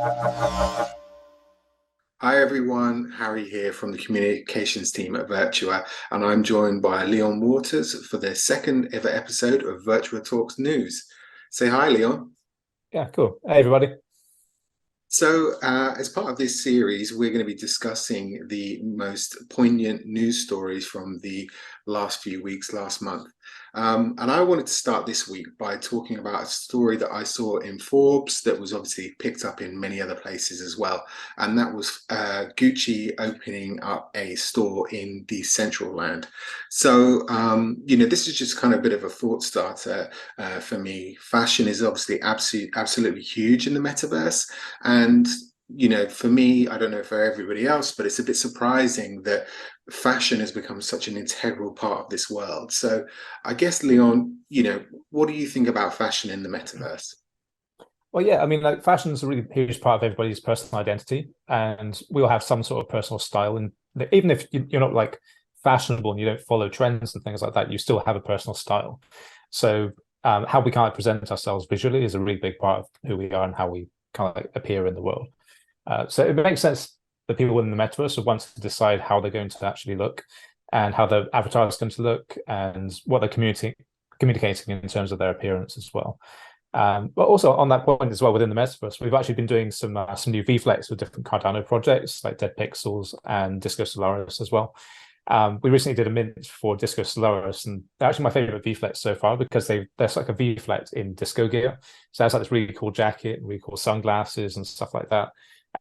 Hi everyone, Harry here from the communications team at Virtua, and I'm joined by Leon Waters for the second ever episode of Virtua Talks News. Say hi, Leon. Yeah, cool. Hey, everybody. As part of this series, we're going to be discussing the most poignant news stories from the last few weeks, last month. And I wanted to start this week by talking about a story that I saw in Forbes that was obviously picked up in many other places as well. And that was Gucci opening up a store in the Central Land. This is just kind of a bit of a thought starter for me. Fashion is obviously absolutely huge in the metaverse. And for me, I don't know for everybody else, but it's a bit surprising that fashion has become such an integral part of this world. So I guess, Leon, what do you think about fashion in the metaverse? Well, yeah, I mean, like fashion is a really huge part of everybody's personal identity, and we all have some sort of personal style. And even if you're not like fashionable and you don't follow trends and things like that, you still have a personal style. So, how we kind of present ourselves visually is a really big part of who we are and how we kind of like appear in the world. So it makes sense that people within the metaverse would want to decide how they're going to actually look and how their avatar is going to look and what they're communicating in terms of their appearance as well. But also on that point as well, within the metaverse, we've actually been doing some new VFlex with different Cardano projects like Dead Pixels and Disco Solaris as well. We recently did a mint for Disco Solaris, and they're actually my favorite VFlex so far because there's like a VFlex in disco gear. So that's like this really cool jacket, really cool sunglasses and stuff like that.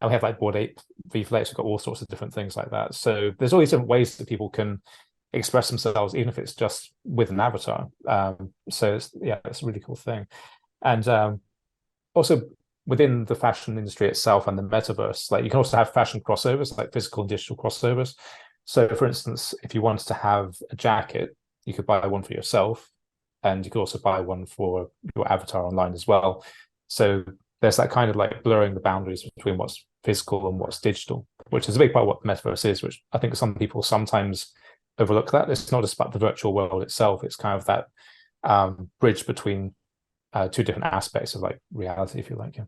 And we have like Bored Ape VFlex, we've got all sorts of different things like that. So there's all these different ways that people can express themselves, even if it's just with an avatar. It's a really cool thing. And also within the fashion industry itself and the metaverse, like you can also have fashion crossovers, like physical and digital crossovers. So for instance, if you wanted to have a jacket, you could buy one for yourself, and you could also buy one for your avatar online as well. So there's that kind of like blurring the boundaries between what's physical and what's digital, which is a big part of what the metaverse is, which I think some people sometimes overlook that. It's not just about the virtual world itself, it's kind of that bridge between two different aspects of like reality, if you like. Yeah.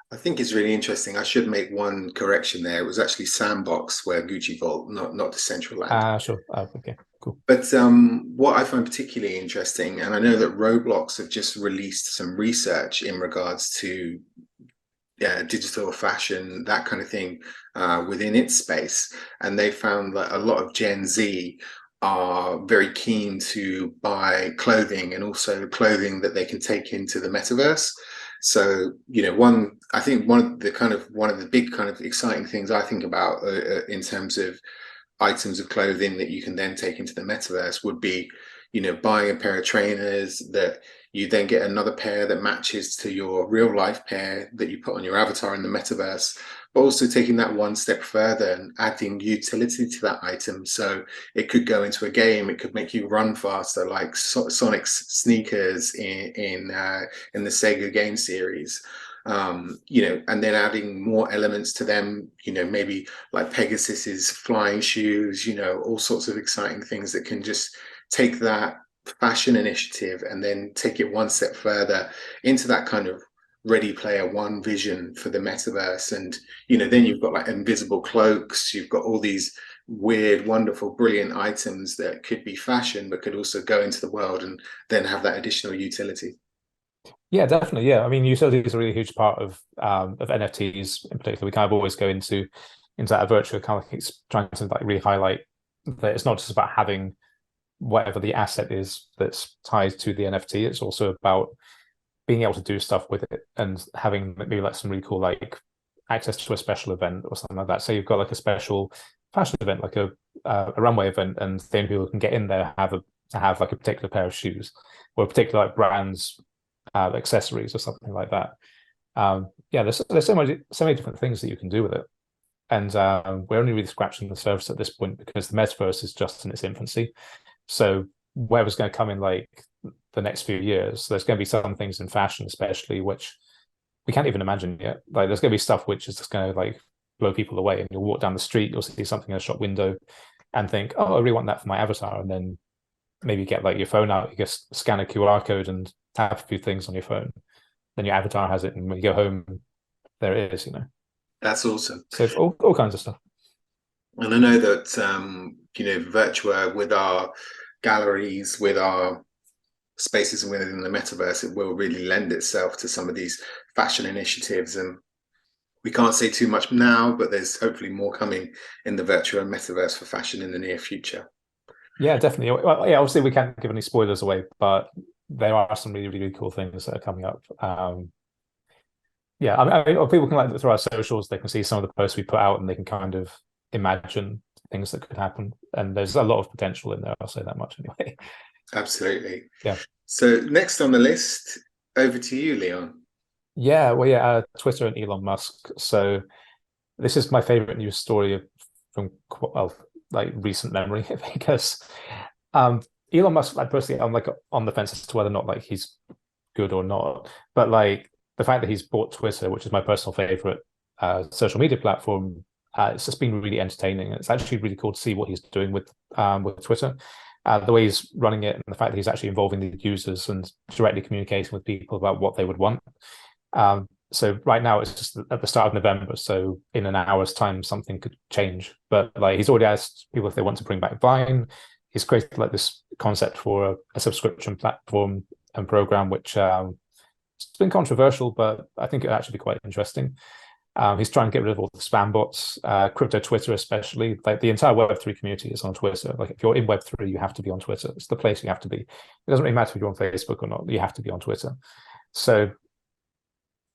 I think it's really interesting. I should make one correction there. It was actually Sandbox where Gucci Vault, not Decentraland. Sure. Okay, cool. But what I find particularly interesting, and I know that Roblox have just released some research in regards to digital fashion, that kind of thing, within its space, and they found that a lot of Gen Z are very keen to buy clothing and also clothing that they can take into the metaverse. So, I think one of the big kind of exciting things I think about in terms of items of clothing that you can then take into the metaverse would be, buying a pair of trainers that you then get another pair that matches to your real life pair that you put on your avatar in the metaverse, but also taking that one step further and adding utility to that item. So it could go into a game, it could make you run faster, like Sonic's sneakers in the Sega game series. And then adding more elements to them, maybe like Pegasus's flying shoes, all sorts of exciting things that can just take that fashion initiative and then take it one step further into that kind of Ready Player One vision for the metaverse. And, then you've got like invisible cloaks, you've got all these weird, wonderful, brilliant items that could be fashion, but could also go into the world and then have that additional utility. Yeah, definitely. Yeah, I mean, utility is a really huge part of NFTs in particular. We kind of always go into that virtual kind of like trying to like really highlight that it's not just about having whatever the asset is that's tied to the NFT. It's also about being able to do stuff with it and having maybe like some really cool like access to a special event or something like that. So you've got like a special fashion event, like a runway event, and then people can get in there have like a particular pair of shoes or a particular like brands accessories or something like that. There's so many different things that you can do with it, and we're only really scratching the surface at this point because the metaverse is just in its infancy. So whatever's going to come in like the next few years, there's going to be some things in fashion, especially, which we can't even imagine yet. Like there's going to be stuff which is just going to like blow people away, and you'll walk down the street, you'll see something in a shop window, and think, "Oh, I really want that for my avatar," and then maybe get like your phone out, you just scan a QR code and tap a few things on your phone. Then your avatar has it, and when you go home, there is, you know. That's awesome. So it's all kinds of stuff. And I know that Virtua, with our galleries, with our spaces within the metaverse, it will really lend itself to some of these fashion initiatives. And we can't say too much now, but there's hopefully more coming in the virtual metaverse for fashion in the near future. Yeah, definitely. Well, yeah, obviously we can't give any spoilers away, but there are some really, really cool things that are coming up. Yeah, I mean, people can like through our socials, they can see some of the posts we put out, and they can kind of imagine things that could happen. And there's a lot of potential in there. I'll say that much anyway. Absolutely. Yeah. So next on the list, over to you, Leon. Yeah, well, yeah, Twitter and Elon Musk. So this is my favorite news story from well, like recent memory because Elon Musk, like personally, I'm like on the fence as to whether or not like he's good or not. But like the fact that he's bought Twitter, which is my personal favorite social media platform, it's just been really entertaining. It's actually really cool to see what he's doing with Twitter. The way he's running it, and the fact that he's actually involving the users and directly communicating with people about what they would want. So right now it's just at the start of November. So in an hour's time, something could change. But like he's already asked people if they want to bring back Vine. He's created like this concept for a subscription platform and program, which it's been controversial, but I think it'll actually be quite interesting. He's trying to get rid of all the spam bots, crypto Twitter especially. Like the entire Web3 community is on Twitter. Like if you're in Web3, you have to be on Twitter. It's the place you have to be. It doesn't really matter if you're on Facebook or not. You have to be on Twitter. So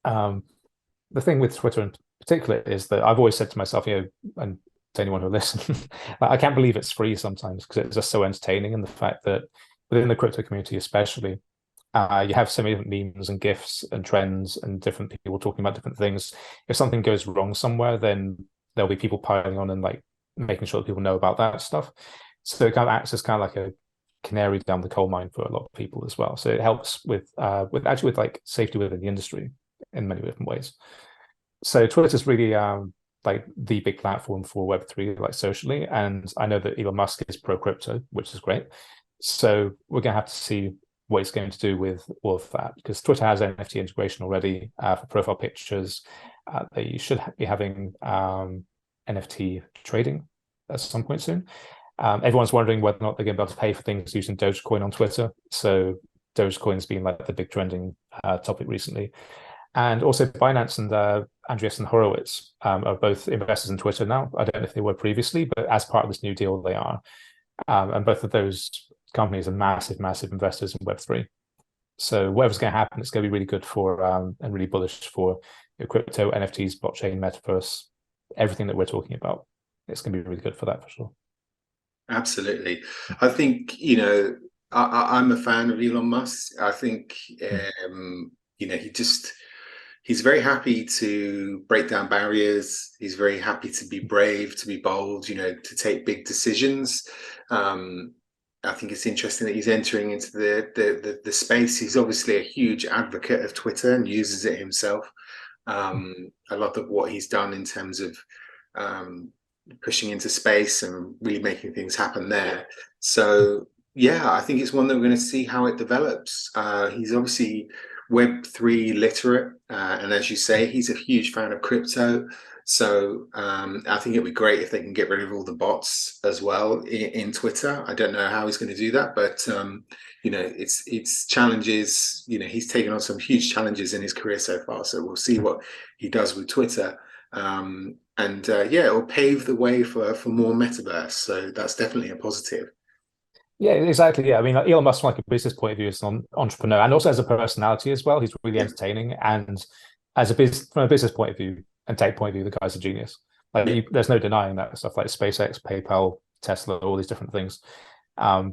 the thing with Twitter in particular is that I've always said to myself, you know, and to anyone who listens, I can't believe it's free sometimes because it's just so entertaining. And the fact that within the crypto community, especially, you have so many different memes and GIFs and trends and different people talking about different things. If something goes wrong somewhere, then there'll be people piling on and like making sure that people know about that stuff. So it kind of acts as kind of like a canary down the coal mine for a lot of people as well. So it helps with like safety within the industry in many different ways. So Twitter's really like the big platform for Web3, like socially. And I know that Elon Musk is pro crypto, which is great. So we're going to have to see what it's going to do with all of that, because Twitter has NFT integration already for profile pictures. They should be having NFT trading at some point soon. Everyone's wondering whether or not they're going to be able to pay for things using Dogecoin on Twitter. So Dogecoin's been like the big trending topic recently. And also Binance and Andreessen Horowitz are both investors in Twitter now. I don't know if they were previously, but as part of this new deal, they are. And both of those companies are massive, massive investors in Web3. So whatever's going to happen, it's going to be really good for and really bullish for crypto, NFTs, blockchain, metaverse, everything that we're talking about. It's going to be really good for that for sure. Absolutely. I think, I'm a fan of Elon Musk. I think, he's very happy to break down barriers. He's very happy to be brave, to be bold, to take big decisions. I think it's interesting that he's entering into the space. He's obviously a huge advocate of Twitter and uses it himself. I love what he's done in terms of pushing into space and really making things happen there. So yeah, I think it's one that we're going to see how it develops. He's obviously Web3 literate, and as you say, he's a huge fan of crypto. So I think it'd be great if they can get rid of all the bots as well in Twitter. I don't know how he's going to do that, but it's challenges. He's taken on some huge challenges in his career so far. So we'll see what he does with Twitter. Yeah, it will pave the way for more metaverse. So that's definitely a positive. Yeah, exactly. Yeah, I mean, like Elon Musk, from like a business point of view, is an entrepreneur, and also as a personality as well. He's really entertaining, and from a business point of view and tech point of view, the guy's a genius. Like, there's no denying that stuff. Like SpaceX, PayPal, Tesla, all these different things. Yeah,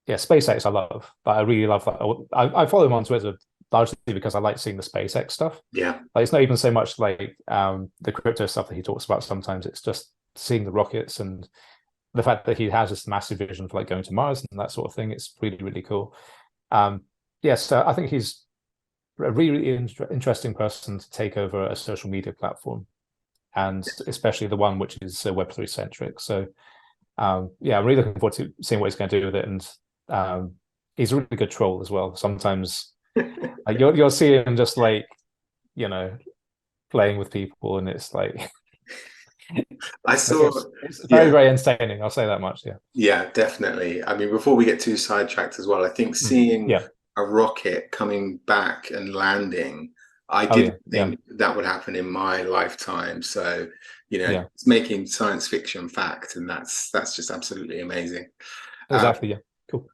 SpaceX, I love. But I really love that. I follow him on Twitter largely because I like seeing the SpaceX stuff. Yeah, like it's not even so much like the crypto stuff that he talks about. Sometimes it's just seeing the rockets and the fact that he has this massive vision for like going to Mars and that sort of thing. It's really, really cool. So I think he's a really interesting person to take over a social media platform, and especially the one which is Web3 centric. So I'm really looking forward to seeing what he's going to do with it. And he's a really good troll as well. Sometimes like you'll see him just like, playing with people, and it's like I saw, it's very, yeah, very entertaining. I'll say that much. Yeah. yeah, definitely. I mean, before we get too sidetracked as well, I think Mm. seeing Yeah. a rocket coming back and landing, I Oh yeah. didn't Yeah. think that would happen in my lifetime. So, you know, Yeah. it's making science fiction fact, and that's just absolutely amazing. Uh, Exactly. Yeah. Cool.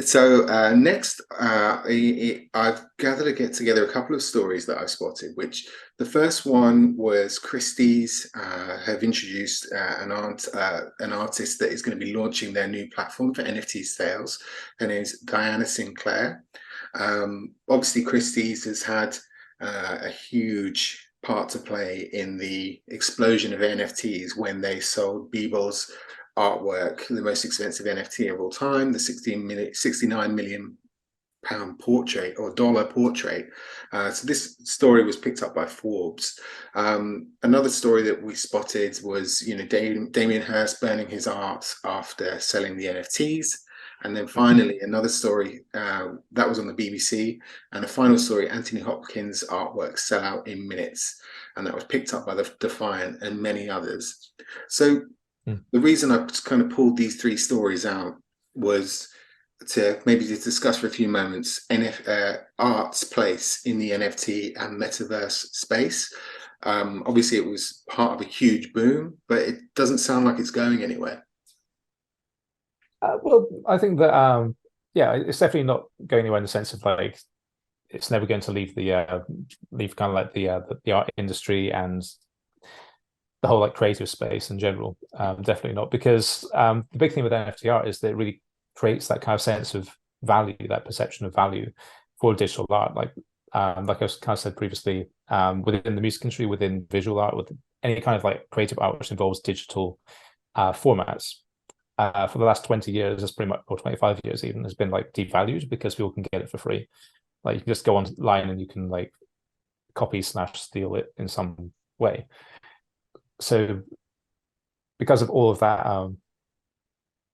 So next, I've gathered to get together a couple of stories that I've spotted. Which the first one was Christie's have introduced an artist that is going to be launching their new platform for NFT sales. Her name is Diana Sinclair. Obviously, Christie's has had a huge part to play in the explosion of NFTs when they sold Bieber's artwork, the most expensive NFT of all time, the 69 million pound portrait or dollar portrait. So this story was picked up by Forbes. Another story that we spotted was, you know, Damien Hirst burning his art after selling the NFTs. And then finally, another story that was on the BBC. And a final story, Anthony Hopkins' artwork sell out in minutes. And that was picked up by the Defiant and many others. So Mm. the reason I kind of pulled these three stories out was to maybe to discuss for a few moments art's place in the NFT and metaverse space. Obviously, it was part of a huge boom, but it doesn't sound like it's going anywhere. Well, I think that yeah, it's definitely not going anywhere in the sense of like it's never going to leave leave kind of like the art industry and the whole like creative space in general. Definitely not, because the big thing with NFT art is that it really creates that kind of sense of value, that perception of value for digital art. Like I kind of said previously, within the music industry, within visual art, with any kind of like creative art which involves digital formats. For the last 20 years, it's pretty much, or 25 years even, has been like devalued because people can get it for free. Like you can just go online and you can like copy slash steal it in some way. So because of all of that,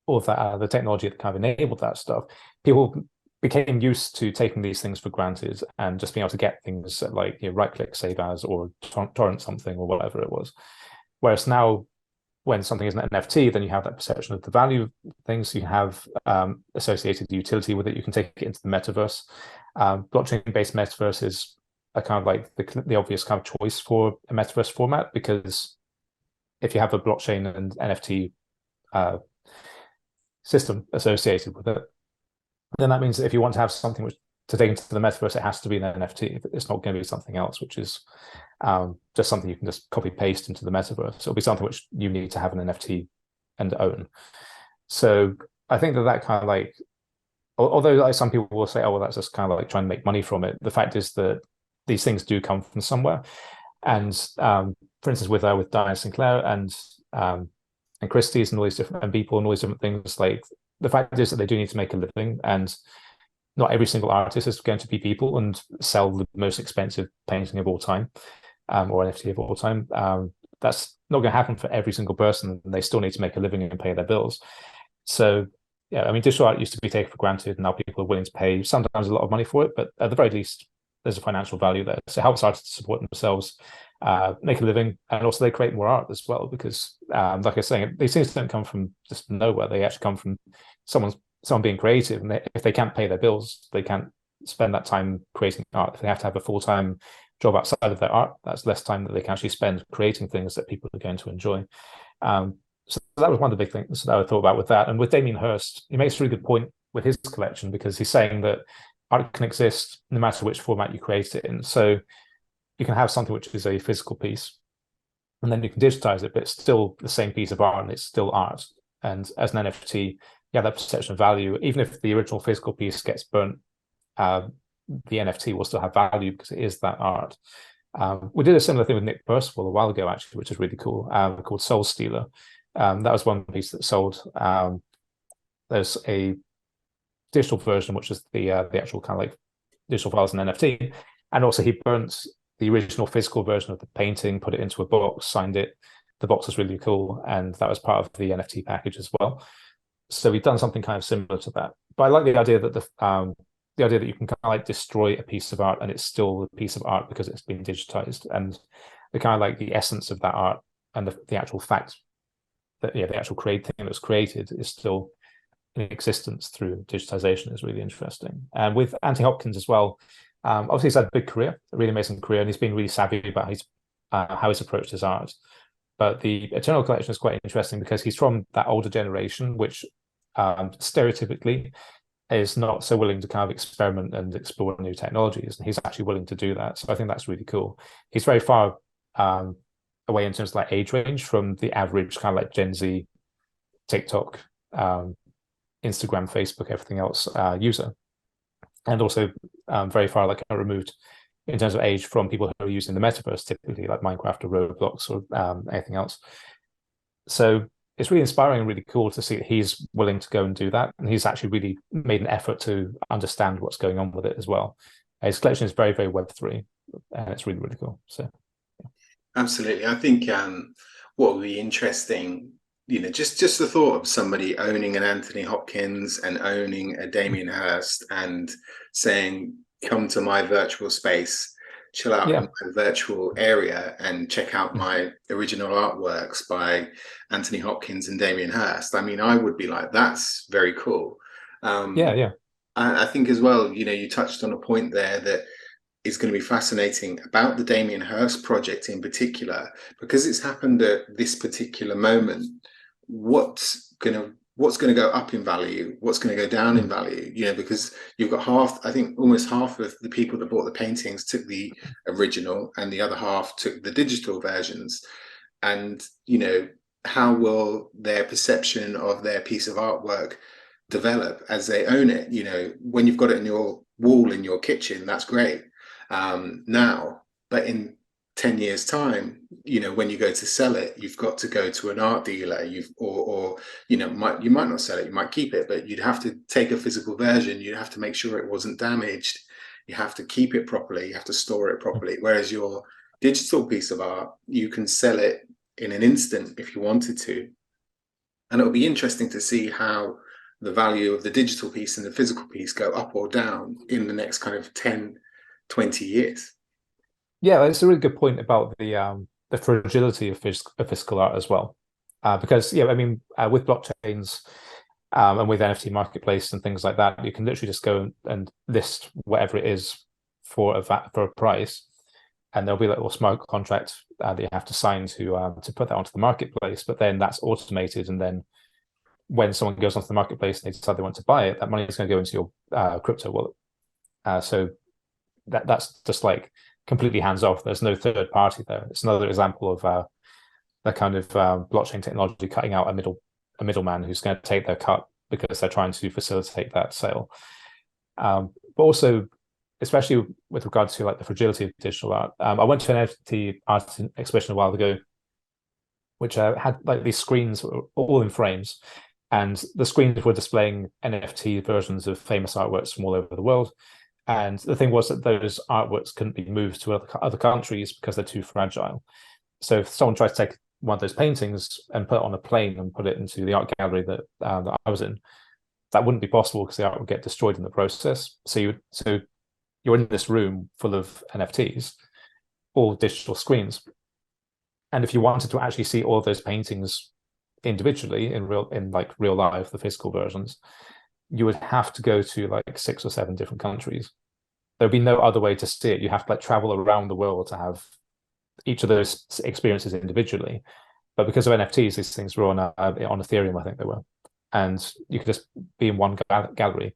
the technology that kind of enabled that stuff, people became used to taking these things for granted and just being able to get things like, you know, right click, save as, or torrent something or whatever it was. Whereas now, when something is an NFT, then you have that perception of the value of things. You have associated utility with it. You can take it into the metaverse. Blockchain-based metaverse are kind of like the obvious kind of choice for a metaverse format, because if you have a blockchain and NFT system associated with it, then that means that if you want to have something which to take into the metaverse, it has to be an NFT. It's not going to be something else, which is just something you can just copy paste into the metaverse. It'll be something which you need to have an NFT and own. So I think that kind of like, although like some people will say, oh, well, that's just kind of like trying to make money from it. The fact is that these things do come from somewhere. And for instance, with Diana Sinclair and Christie's and all these different and people and all these different things, like the fact is that they do need to make a living, and not every single artist is going to be people and sell the most expensive painting of all time, or NFT of all time. That's not going to happen for every single person. They still need to make a living and pay their bills. So yeah, I mean, digital art used to be taken for granted, and now people are willing to pay sometimes a lot of money for it, but at the very least, there's a financial value there. So it helps artists support themselves, make a living, and also they create more art as well, because like I was saying, these things don't come from just nowhere. They actually come from someone being creative, and if they can't pay their bills, they can't spend that time creating art. If they have to have a full-time job outside of their art, that's less time that they can actually spend creating things that people are going to enjoy. So that was one of the big things that I thought about with that. And with Damien Hirst, he makes a really good point with his collection, because he's saying that art can exist no matter which format you create it in. So you can have something which is a physical piece, and then you can digitize it, but it's still the same piece of art and it's still art. And as an NFT, you have that perception of value. Even if the original physical piece gets burnt, the NFT will still have value because it is that art. We did a similar thing with Nick Percival a while ago, actually, which is really cool, called Soul Stealer. That was one piece that sold. There's a digital version, which is the actual kind of like digital files and NFT, and also he burnt the original physical version of the painting, put it into a box, signed it. The box was really cool, and that was part of the NFT package as well. So we've done something kind of similar to that. But I like the idea that the idea that you can kind of like destroy a piece of art and it's still a piece of art because it's been digitized, and the kind of like the essence of that art and the actual fact that, yeah, the actual thing that was created is still in existence through digitization is really interesting. And with Anthony Hopkins as well, obviously he's had a big career, a really amazing career, and he's been really savvy about his how he's approached his art. But the Eternal Collection is quite interesting because he's from that older generation, which stereotypically is not so willing to kind of experiment and explore new technologies, and he's actually willing to do that. So I think that's really cool. He's very far away in terms of like age range from the average kind of like Gen Z, TikTok, Instagram, Facebook, everything else user, and also very far like removed in terms of age from people who are using the metaverse, typically like Minecraft or Roblox or anything else. So it's really inspiring and really cool to see that he's willing to go and do that, and he's actually really made an effort to understand what's going on with it as well. His collection is very, very Web3, and it's really, really cool. So, yeah. Absolutely, I think what would be interesting, just the thought of somebody owning an Anthony Hopkins and owning a Damien Hirst and saying, "Come to my virtual space, chill out in my virtual area, and check out my original artworks by Anthony Hopkins and Damien Hirst." I mean, I would be like, "That's very cool." Yeah. I think as well, you touched on a point there that is going to be fascinating about the Damien Hirst project in particular, because it's happened at this particular moment. What's going to go up in value? What's going to go down in value? Because you've got almost half of the people that bought the paintings took the original, and the other half took the digital versions. And how will their perception of their piece of artwork develop as they own it? When you've got it in your wall in your kitchen, that's great now, but in 10 years time, when you go to sell it, you've got to go to an art dealer, you might not sell it, you might keep it, but you'd have to take a physical version, you'd have to make sure it wasn't damaged, you have to keep it properly, you have to store it properly. Whereas your digital piece of art, you can sell it in an instant if you wanted to. And it'll be interesting to see how the value of the digital piece and the physical piece go up or down in the next kind of 10, 20 years. Yeah, it's a really good point about the fragility of physical art as well, because I mean, with blockchains and with NFT marketplace and things like that, you can literally just go and list whatever it is for a price, and there'll be a little smart contract that you have to sign to put that onto the marketplace. But then that's automated, and then when someone goes onto the marketplace and they decide they want to buy it, that money is going to go into your crypto wallet. So that's just like completely hands off. There's no third party there. It's another example of the kind of blockchain technology cutting out a middleman who's going to take their cut because they're trying to facilitate that sale. But also, especially with regard to like the fragility of digital art, I went to an NFT art exhibition a while ago, which had like these screens all in frames, and the screens were displaying NFT versions of famous artworks from all over the world. And the thing was that those artworks couldn't be moved to other countries because they're too fragile. So if someone tried to take one of those paintings and put it on a plane and put it into the art gallery that I was in, that wouldn't be possible because the art would get destroyed in the process. So you're in this room full of NFTs, all digital screens. And if you wanted to actually see all of those paintings individually in real life, the physical versions, you would have to go to like 6 or 7 different countries. There'd be no other way to see it. You have to like travel around the world to have each of those experiences individually. But because of NFTs, these things were on Ethereum, I think they were, and you could just be in one gallery,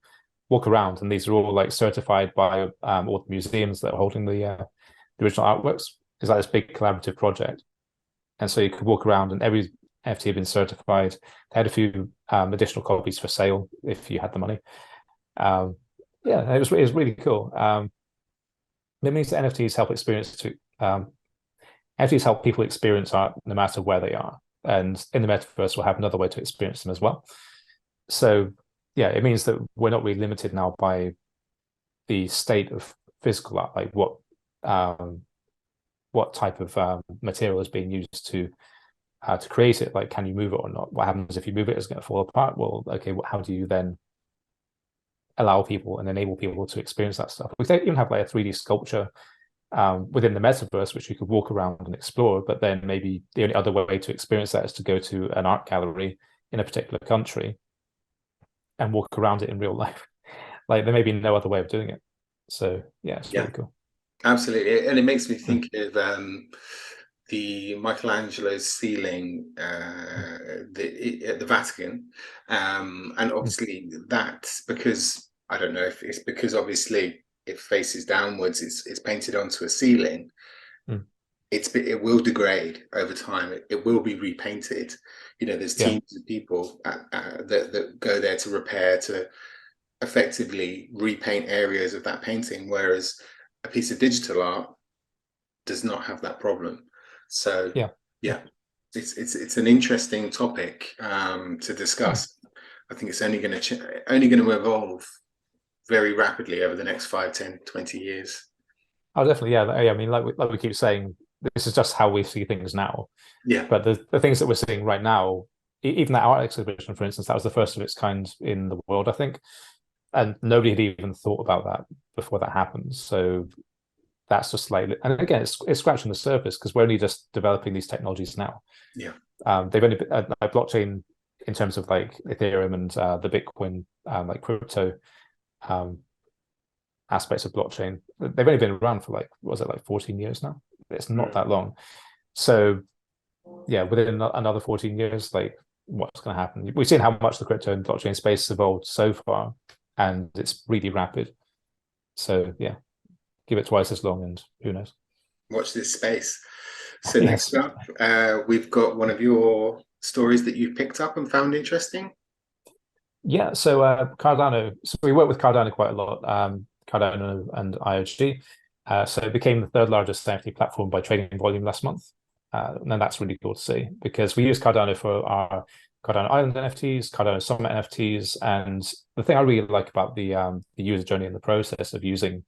walk around, and these are all like certified by all the museums that are holding the original artworks. It's like this big collaborative project, and so you could walk around, and every NFT had been certified. They had a few additional copies for sale if you had the money. It was really cool. It means that NFTs help NFTs help people experience art no matter where they are, and in the metaverse we'll have another way to experience them as well. So it means that we're not really limited now by the state of physical art, like what type of material is being used to create it. Like, can you move it or not? What happens if you move it? Is it going to fall apart? Well, okay, how do you then allow people and enable people to experience that stuff. We don't even have like a 3D sculpture within the metaverse, which you could walk around and explore, but then maybe the only other way to experience that is to go to an art gallery in a particular country and walk around it in real life. Like there may be no other way of doing it. So yeah, it's really cool. Absolutely. And it makes me think of the Michelangelo's ceiling at the Vatican. And obviously that's because, I don't know if it's because obviously it faces downwards, it's painted onto a ceiling. It will degrade over time. It will be repainted. You know, there's teams of people that go there to repair, to effectively repaint areas of that painting, whereas a piece of digital art does not have that problem. So it's an interesting topic to discuss. I think it's only going to evolve very rapidly over the next 5, 10, 20 years. Oh, definitely. Yeah. I mean, like we keep saying, this is just how we see things now. Yeah. But the things that we're seeing right now, even that art exhibition, for instance, that was the first of its kind in the world, I think. And nobody had even thought about that before that happened. So that's just like, and again, it's scratching the surface because we're only just developing these technologies now. Yeah. They've only been, like blockchain in terms of like Ethereum and the Bitcoin, like crypto aspects of blockchain. They've only been around for like, what was it, like 14 years now? It's not that long. So yeah, within another 14 years, like what's going to happen? We've seen how much the crypto and blockchain space has evolved so far, and it's really rapid. So yeah, give it twice as long and who knows. Watch this space. So next up, we've got one of your stories that you picked up and found interesting. Yeah, so Cardano. So we work with Cardano quite a lot, Cardano and IOG. So it became the third largest NFT platform by trading volume last month. And that's really cool to see because we use Cardano for our Cardano Island NFTs, Cardano Summit NFTs. And the thing I really like about the user journey and the process of using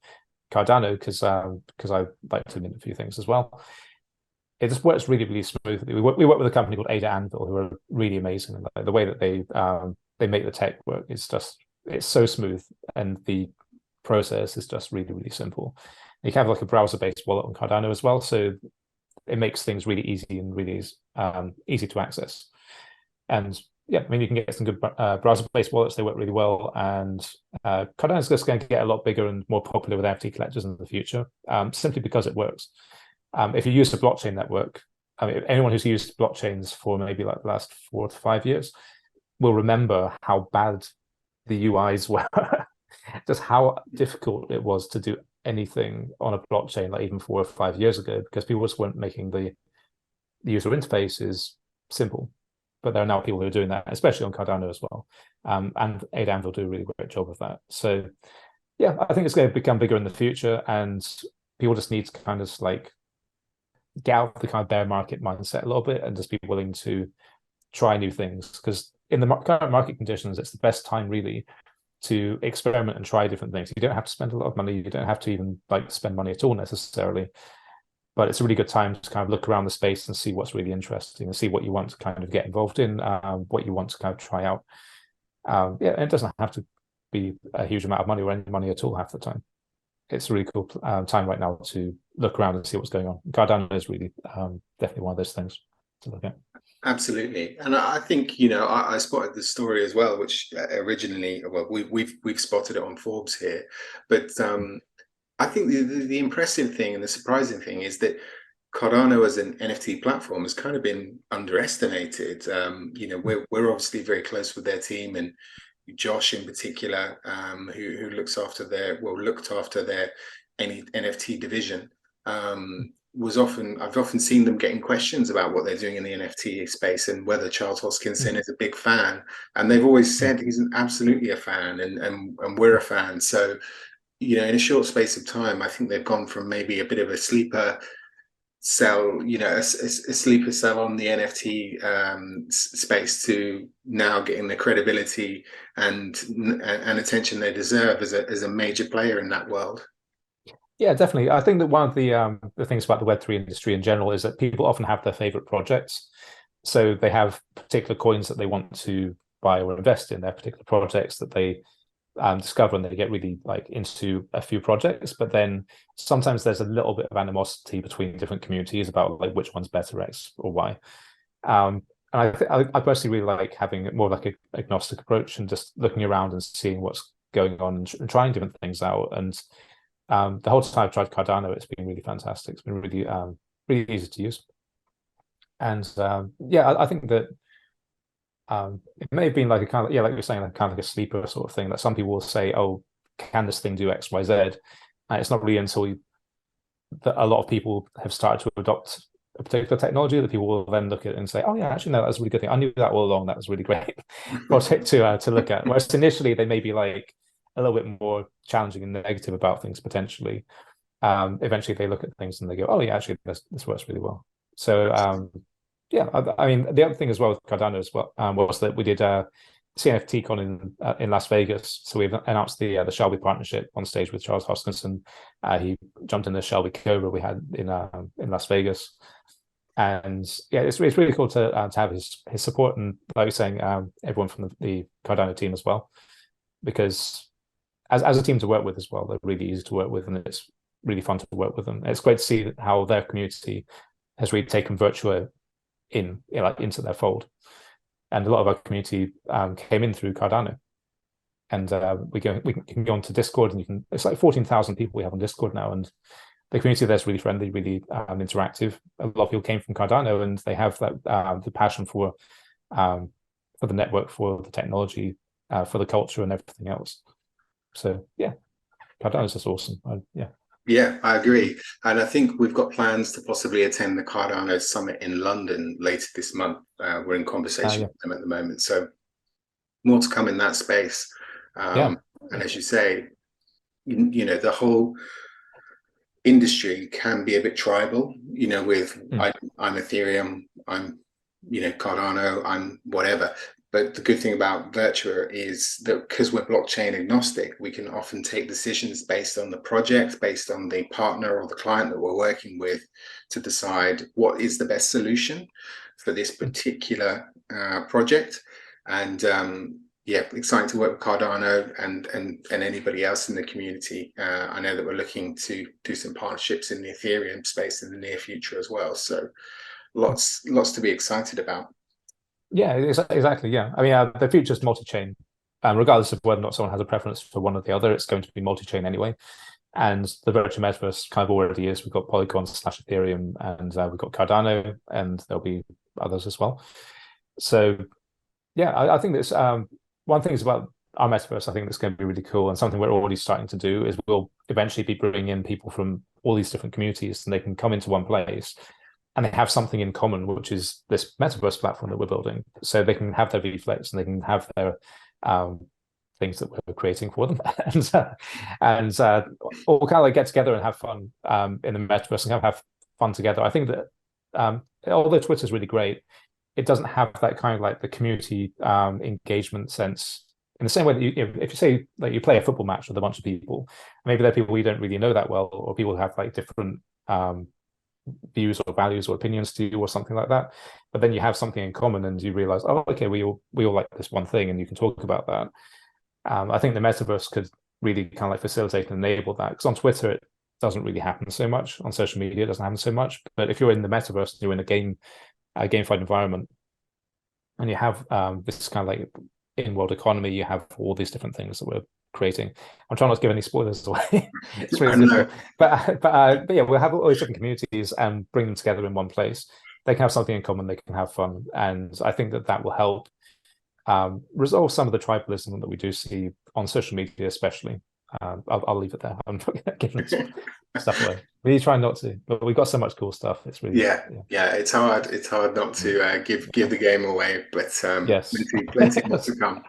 Cardano, because I like to mint a few things as well, it just works really, really smoothly. We work with a company called Ada Anvil, who are really amazing. And like, the way that they make the tech work is it's so smooth, and the process is just really, really simple. You can have like a browser-based wallet on Cardano as well, so it makes things really easy and really easy to access. And yeah, I mean, you can get some good browser-based wallets. They work really well, and Cardano is just going to get a lot bigger and more popular with NFT collectors in the future, simply because it works. If you use a blockchain network, I mean, anyone who's used blockchains for maybe like the last 4 to 5 years will remember how bad the UIs were, just how difficult it was to do anything on a blockchain, like even 4 or 5 years ago, because people just weren't making the user interfaces simple. But there are now people who are doing that, especially on Cardano as well. And Ada Anvil do a really great job of that. So yeah, I think it's going to become bigger in the future, and people just need to kind of like get out of the kind of bear market mindset a little bit and just be willing to try new things, because in the current market conditions, it's the best time really to experiment and try different things. You don't have to spend a lot of money. You don't have to even like spend money at all necessarily, but it's a really good time to kind of look around the space and see what's really interesting and see what you want to kind of get involved in, what you want to kind of try out. Yeah, and it doesn't have to be a huge amount of money or any money at all half the time. It's a really cool time right now to look around and see what's going on. Cardano is really definitely one of those things to look at. Absolutely, and I think, you know, I spotted the story as well, which originally, well, we've spotted it on Forbes here, but I think the impressive thing and the surprising thing is that Cardano as an NFT platform has kind of been underestimated. You know, we're obviously very close with their team, and Josh in particular, who looked after their NFT division. I've often seen them getting questions about what they're doing in the NFT space and whether Charles Hoskinson is a big fan, and they've always said he's absolutely a fan, and we're a fan. So, you know, in a short space of time, I think they've gone from maybe a bit of a sleeper cell, you know, a sleeper cell on the NFT space, to now getting the credibility and attention they deserve as a major player in that world. Yeah, definitely. I think that one of the things about the Web3 industry in general is that people often have their favorite projects. So they have particular coins that they want to buy or invest in, their particular projects that they discover and they get really like into a few projects, but then sometimes there's a little bit of animosity between different communities about like which one's better, X or Y. And I personally really like having more like a agnostic approach and just looking around and seeing what's going on and trying different things out. And the whole time I've tried Cardano, it's been really fantastic. It's been really really easy to use. And yeah, I think that it may have been like a kind of, yeah, like you're saying, like kind of like a sleeper sort of thing that some people will say, oh, can this thing do X, Y, Z? And it's not really until that a lot of people have started to adopt a particular technology that people will then look at it and say, oh yeah, actually no, that's a really good thing. I knew that all along. That was a really great project to look at. Whereas initially they may be like a little bit more challenging and negative about things potentially. Eventually they look at things and they go, oh yeah, actually this works really well. So yeah, I mean the other thing as well with Cardano as well was that we did CNFT Con in Las Vegas. So we've announced the Shelby partnership on stage with Charles Hoskinson. He jumped in the Shelby Cobra we had in Las Vegas. And yeah, it's really cool to have his support and, like you're saying, everyone from the Cardano team as well, because as a team to work with as well, they're really easy to work with, and it's really fun to work with them. It's great to see how their community has really taken Virtua into their fold, and a lot of our community came in through Cardano. And we can go onto Discord, and it's like 14,000 people we have on Discord now, and the community there's really friendly, really interactive. A lot of people came from Cardano, and they have that the passion for the network, for the technology, for the culture, and everything else. So yeah, Cardano is just awesome. Yeah, I agree. And I think we've got plans to possibly attend the Cardano Summit in London later this month. We're in conversation with them at the moment. So more to come in that space. And as you say, you know, the whole industry can be a bit tribal, you know, with I'm Ethereum, I'm, you know, Cardano, I'm whatever. But the good thing about Virtua is that because we're blockchain agnostic, we can often take decisions based on the project, based on the partner or the client that we're working with, to decide what is the best solution for this particular project. And yeah, exciting to work with Cardano and anybody else in the community. I know that we're looking to do some partnerships in the Ethereum space in the near future as well. So lots to be excited about. Yeah, exactly. Yeah, I mean, the future is multi-chain, regardless of whether or not someone has a preference for one or the other. It's going to be multi-chain anyway. And the virtual metaverse kind of already is. We've got Polygon / Ethereum, and we've got Cardano, and there'll be others as well. So yeah, I think that's one thing is about our metaverse. I think that's going to be really cool, and something we're already starting to do is we'll eventually be bringing in people from all these different communities, and they can come into one place, and they have something in common, which is this metaverse platform that we're building. So they can have their VFlex and they can have their things that we're creating for them, and all kind of like get together and have fun in the metaverse and have fun together. I think that although Twitter's really great, it doesn't have that kind of like the community engagement sense in the same way that if you say like you play a football match with a bunch of people, maybe they're people you don't really know that well, or people who have like different views or values or opinions to you or something like that, but then you have something in common and you realize, oh, okay, we all like this one thing, and you can talk about that. I think the metaverse could really kind of like facilitate and enable that, because on Twitter it doesn't really happen so much, on social media it doesn't happen so much, but if you're in the metaverse, you're in a gamified environment, and you have this kind of like in-world economy, you have all these different things that we're creating. I'm trying not to give any spoilers away. It's really difficult. But yeah, we'll have all these different communities and bring them together in one place. They can have something in common, they can have fun. And I think that will help resolve some of the tribalism that we do see on social media, especially. I'll leave it there. I'm not going to give stuff away. We try not to, but we've got so much cool stuff. It's really yeah. It's hard not to give the game away, but yes, plenty more to come.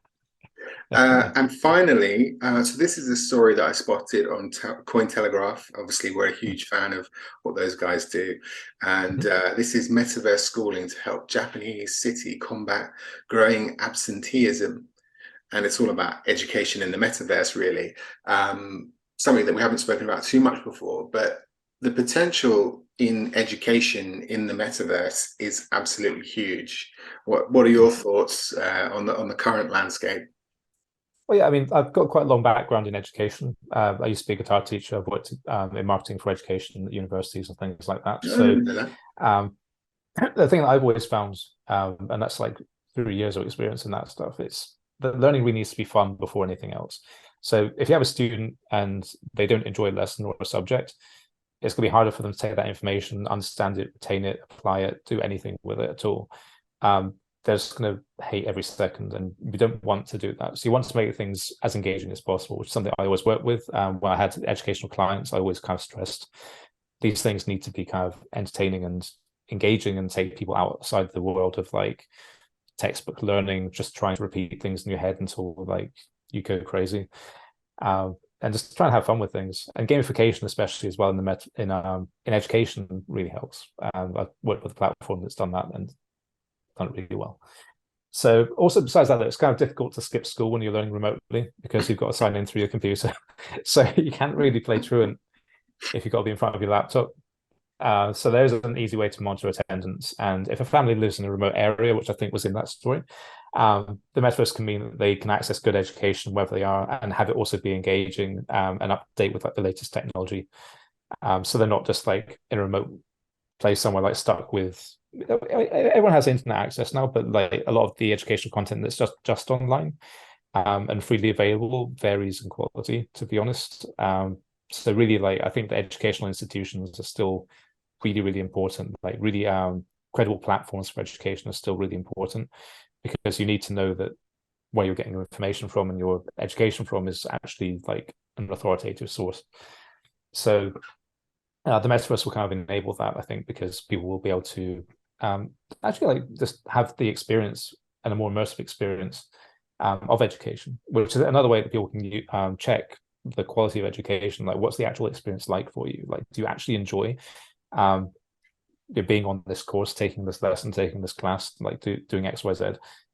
And finally, so this is a story that I spotted on Cointelegraph. Obviously, we're a huge fan of what those guys do. And this is metaverse schooling to help Japanese city combat growing absenteeism. And it's all about education in the metaverse, really. Something that we haven't spoken about too much before, but the potential in education in the metaverse is absolutely huge. What are your thoughts on the current landscape? Well, yeah, I mean, I've got quite a long background in education. I used to be a guitar teacher. I've worked in marketing for education at universities and things like that. No, I So didn't know that. um, the thing that I've always found, and that's like 3 years of experience in that stuff, it's that learning really needs to be fun before anything else. So if you have a student and they don't enjoy a lesson or a subject, it's going to be harder for them to take that information, understand it, retain it, apply it, do anything with it at all. They're just going to hate every second, and we don't want to do that. So you want to make things as engaging as possible, which is something I always work with. When I had educational clients, I always kind of stressed these things need to be kind of entertaining and engaging and take people outside the world of like textbook learning, just trying to repeat things in your head until like you go crazy. And just try and have fun with things, and gamification, especially as well in education, really helps. I've worked with a platform that's done that and done it really well. So also besides that, it's kind of difficult to skip school when you're learning remotely because you've got to sign in through your computer. So you can't really play truant if you've got to be in front of your laptop. So there's an easy way to monitor attendance. And if a family lives in a remote area, which I think was in that story, the metaverse can mean that they can access good education wherever they are and have it also be engaging and up to date with like the latest technology. So they're not just like in a remote place somewhere like stuck with. Everyone has internet access now, but like a lot of the educational content that's just online and freely available varies in quality, to be honest. So really, like I think the educational institutions are still really important. Like really credible platforms for education are still really important because you need to know that where you're getting your information from and your education from is actually like an authoritative source. So the metaverse will kind of enable that, I think, because people will be able to actually like just have the experience and a more immersive experience of education, which is another way that people can check the quality of education. Like, what's the actual experience like for you? Like, do you actually enjoy being on this course, taking this lesson, taking this class, like doing X, Y, Z?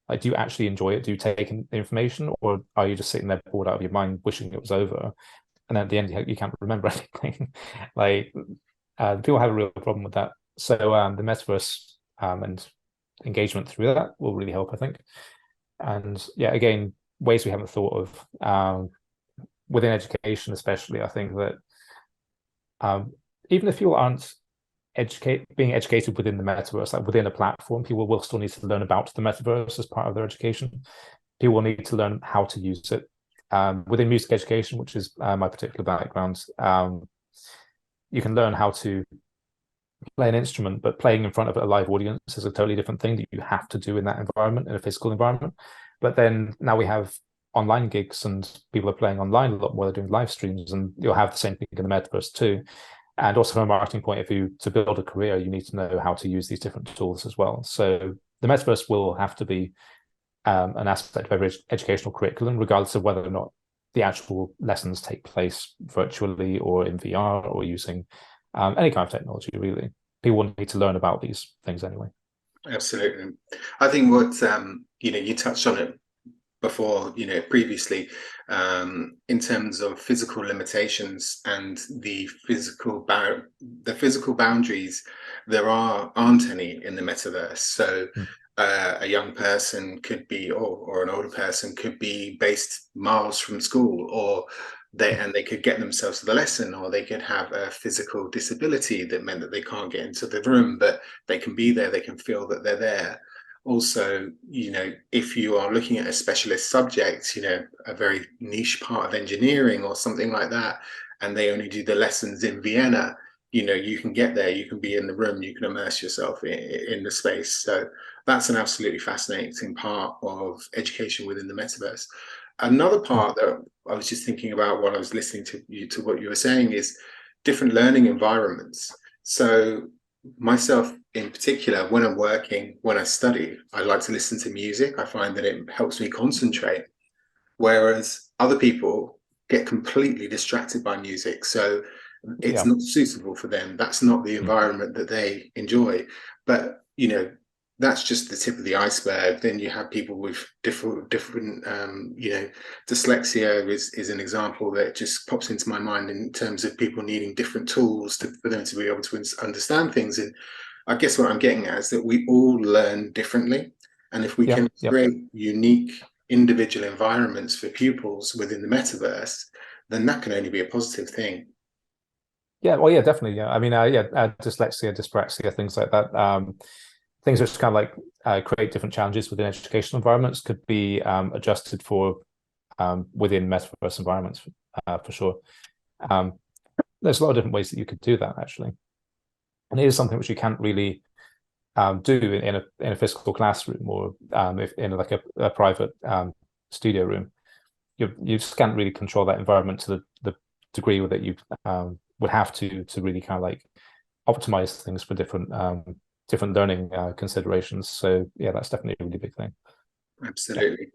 Like, do you actually enjoy it? Do you take in the information, or are you just sitting there bored out of your mind, wishing it was over? And at the end, you can't remember anything. Like, people have a real problem with that. So the metaverse and engagement through that will really help, I think. And yeah, again, ways we haven't thought of within education, especially. I think that even if people aren't being educated within the metaverse, like within a platform, people will still need to learn about the metaverse as part of their education. People will need to learn how to use it. Within music education, which is my particular background, you can learn how to play an instrument, but playing in front of a live audience is a totally different thing that you have to do in that environment, in a physical environment. But then now we have online gigs and people are playing online a lot more, they're doing live streams, and you'll have the same thing in the metaverse too. And also from a marketing point of view, to build a career, you need to know how to use these different tools as well. So the metaverse will have to be an aspect of every educational curriculum, regardless of whether or not the actual lessons take place virtually or in VR or using any kind of technology, really. People will need to learn about these things anyway. Absolutely. I think what you touched on it before, previously, in terms of physical limitations and the physical boundaries, there aren't any in the metaverse. So a young person could be, or an older person could be based miles from school, or they could get themselves to the lesson, or they could have a physical disability that meant that they can't get into the room, but they can be there, they can feel that they're there. Also, if you are looking at a specialist subject, a very niche part of engineering or something like that, and they only do the lessons in Vienna, you can get there, you can be in the room, you can immerse yourself in the space. So that's an absolutely fascinating part of education within the metaverse. Another part that I was just thinking about while I was listening to what you were saying is different learning environments. So myself in particular, when I'm working, when I study, I like to listen to music. I find that it helps me concentrate, whereas other people get completely distracted by music. So it's not suitable for them. That's not the environment that they enjoy. But that's just the tip of the iceberg. Then you have people with different dyslexia is an example that just pops into my mind in terms of people needing different tools for them to be able to understand things. And I guess what I'm getting at is that we all learn differently. And if we can create unique individual environments for pupils within the metaverse, then that can only be a positive thing. Yeah, well, yeah, definitely. Yeah, I mean, dyslexia, dyspraxia, things like that. Things which kind of like create different challenges within educational environments could be adjusted for within metaverse environments for sure. There's a lot of different ways that you could do that actually, and it is something which you can't really do in a physical classroom or if in like a private studio room. You just can't really control that environment to the degree that you would have to really kind of like optimize things for different learning considerations. So yeah, that's definitely a really big thing. Absolutely.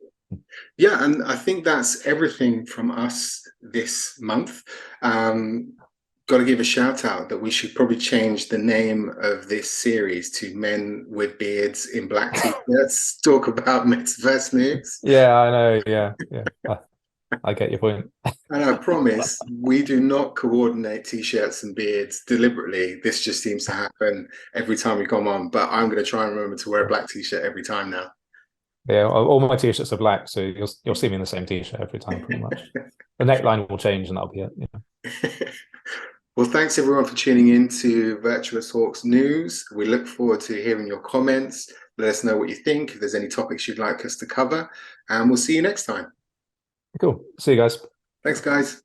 Yeah, and I think that's everything from us this month. Got to give a shout out that we should probably change the name of this series to Men with Beards in Black T-shirts, talk about metaverse moves. Yeah, I know. Yeah, I get your point. And I promise we do not coordinate T-shirts and beards deliberately. This just seems to happen every time we come on, but I'm going to try and remember to wear a black T-shirt every time now. Yeah, all my t-shirts are black, so you'll see me in the same t-shirt every time, pretty much. The neckline will change, and that'll be it. Yeah. Well, thanks everyone for tuning in to Virtua Talks News. We look forward to hearing your comments. Let us know what you think, if there's any topics you'd like us to cover, and we'll see you next time. Cool. See you guys. Thanks, guys.